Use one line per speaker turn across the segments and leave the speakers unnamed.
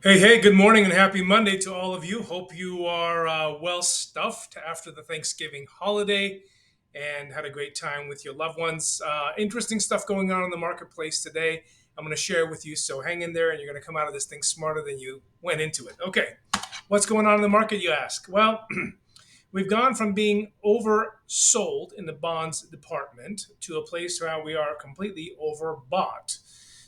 Hey, good morning and happy Monday to all of you. Hope you are well stuffed after the Thanksgiving holiday and had a great time with your loved ones. Interesting stuff going on in the marketplace today. I'm going to share with you, so hang in there and you're going to come out of this thing smarter than you went into it. Okay, what's going on in the market, you ask? Well, we've gone from being oversold in the bonds department to a place where we are completely overbought.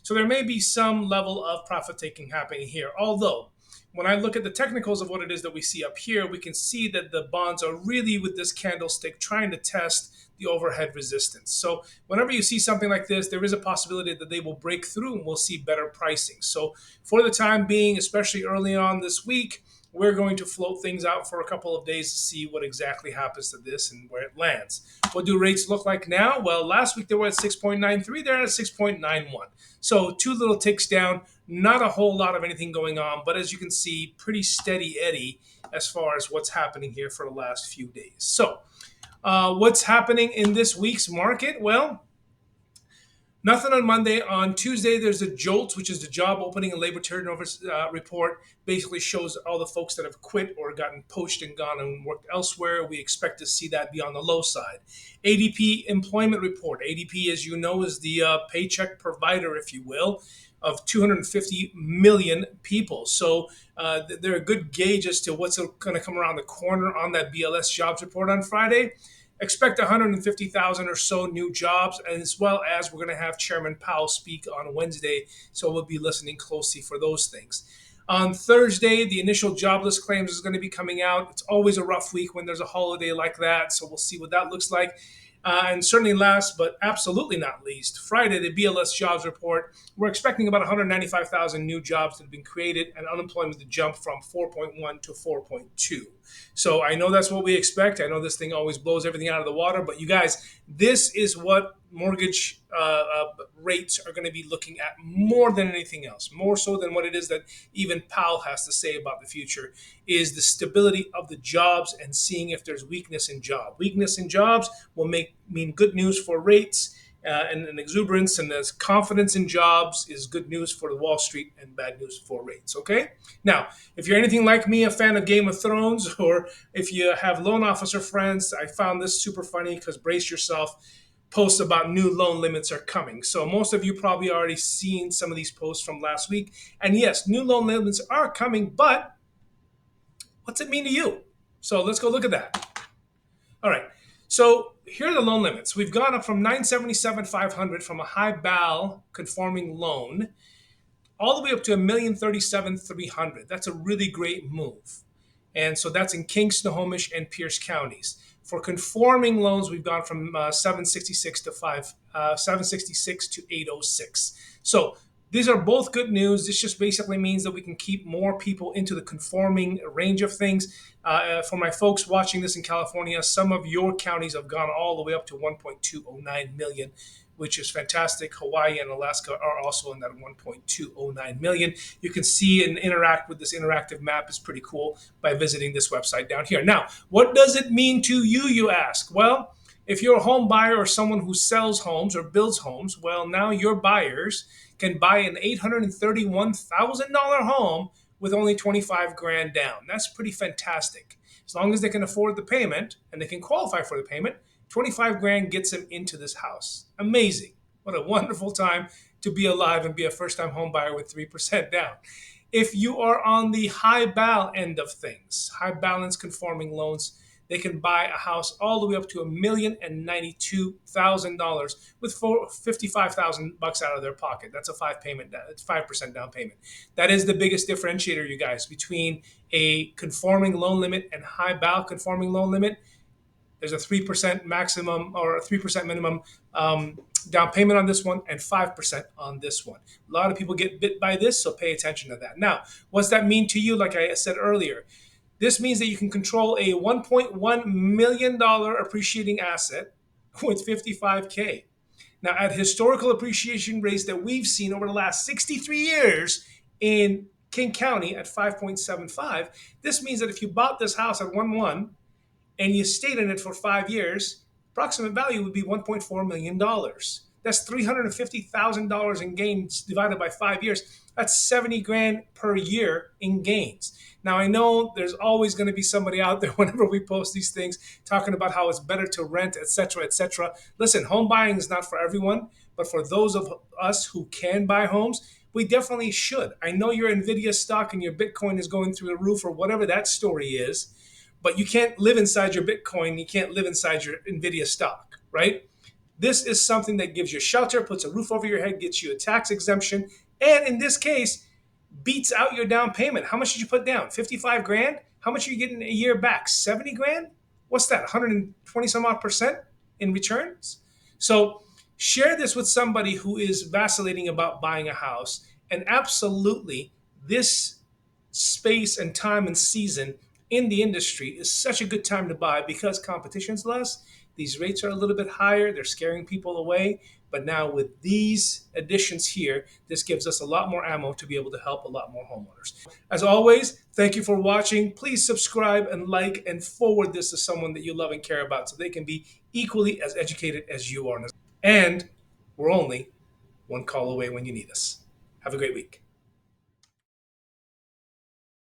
So there may be some level of profit taking happening here. Although, when I look at the technicals of what it is that we see up here, we can see that the bonds are really with this candlestick trying to test the overhead resistance. So whenever you see something like this, there is a possibility that they will break through and we'll see better pricing. So for the time being, especially early on this week, we're going to float things out for a couple of days to see what exactly happens to this and where it lands. What do rates look like now? Well, last week they were at 6.93, they're at 6.91. So two little ticks down, not a whole lot of anything going on, but as you can see, pretty steady Eddie as far as what's happening here for the last few days. So, what's happening in this week's market? Well, nothing on Monday. On Tuesday, there's a JOLTS, which is the job opening and labor turnover report. Basically shows all the folks that have quit or gotten poached and gone and worked elsewhere. We expect to see that be on the low side. ADP employment report. ADP, as you know, is the paycheck provider, if you will, of 250 million people. So they're a good gauge as to what's going to come around the corner on that BLS jobs report on Friday. Expect 150,000 or so new jobs, as well as we're going to have Chairman Powell speak on Wednesday. So we'll be listening closely for those things. On Thursday, the initial jobless claims is going to be coming out. It's always a rough week when there's a holiday like that. So we'll see what that looks like. And certainly last, but absolutely not least, Friday, the BLS jobs report. We're expecting about 195,000 new jobs that have been created and unemployment to jump from 4.1 to 4.2. So I know that's what we expect. I know this thing always blows everything out of the water, but you guys, this is what mortgage rates are going to be looking at more than anything else, more so than what it is that even Powell has to say about the future, is the stability of the jobs and seeing if there's weakness in job. Weakness in jobs will mean good news for rates and exuberance, and there's confidence in jobs is good news for the Wall Street and bad news for rates. Okay. Now, if you're anything like me, a fan of Game of Thrones, or if you have loan officer friends, I found this super funny because brace yourself. Posts about new loan limits are coming. So most of you probably already seen some of these posts from last week. And yes, new loan limits are coming, but what's it mean to you? So let's go look at that. All right. So here are the loan limits. We've gone up from 977,500 from a high BAL conforming loan all the way up to 1,037,300. That's a really great move. And so that's in King, Snohomish, and Pierce counties. For conforming loans, we've gone from 766 to 766 to 806. So these are both good news. This just basically means that we can keep more people into the conforming range of things. For my folks watching this in California, some of your counties have gone all the way up to 1.209 million, which is fantastic. Hawaii and Alaska are also in that 1.209 million. You can see and interact with this interactive map. Is pretty cool by visiting this website down here. Now, what does it mean to you, you ask? Well, if you're a home buyer or someone who sells homes or builds homes, well, now your buyers can buy an $831,000 home with only 25 grand down. That's pretty fantastic. As long as they can afford the payment and they can qualify for the payment, 25 grand gets them into this house. Amazing. What a wonderful time to be alive and be a first time home buyer with 3% down. If you are on the high BAL end of things, high balance conforming loans, they can buy a house all the way up to $1,092,000 with 55,000 bucks out of their pocket. That's a 5% down payment. That is the biggest differentiator, you guys, between a conforming loan limit and high BAL conforming loan limit. There's a 3% maximum or a 3% minimum down payment on this one and 5% on this one. A lot of people get bit by this, so pay attention to that. Now, what's that mean to you? Like I said earlier, this means that you can control a $1.1 million appreciating asset with 55K. Now, at historical appreciation rates that we've seen over the last 63 years in King County at 5.75, this means that if you bought this house at 1.1 and you stayed in it for 5 years, approximate value would be $1.4 million. That's $350,000 in gains divided by 5 years. That's 70 grand per year in gains. Now, I know there's always going to be somebody out there whenever we post these things talking about how it's better to rent, etc., etc. Listen, home buying is not for everyone, but for those of us who can buy homes, we definitely should. I know your Nvidia stock and your Bitcoin is going through the roof or whatever that story is, but you can't live inside your Bitcoin. You can't live inside your Nvidia stock, right? This is something that gives you shelter, puts a roof over your head, gets you a tax exemption, and in this case, beats out your down payment. How much did you put down? 55 grand? How much are you getting a year back? 70 grand? What's that? 120 some odd percent in returns? So share this with somebody who is vacillating about buying a house. And absolutely, this space and time and season in the industry is such a good time to buy because competition's less. These rates are a little bit higher. They're scaring people away. But now with these additions here, this gives us a lot more ammo to be able to help a lot more homeowners. As always, thank you for watching. Please subscribe and like and forward this to someone that you love and care about so they can be equally as educated as you are. And we're only one call away when you need us. Have a great week.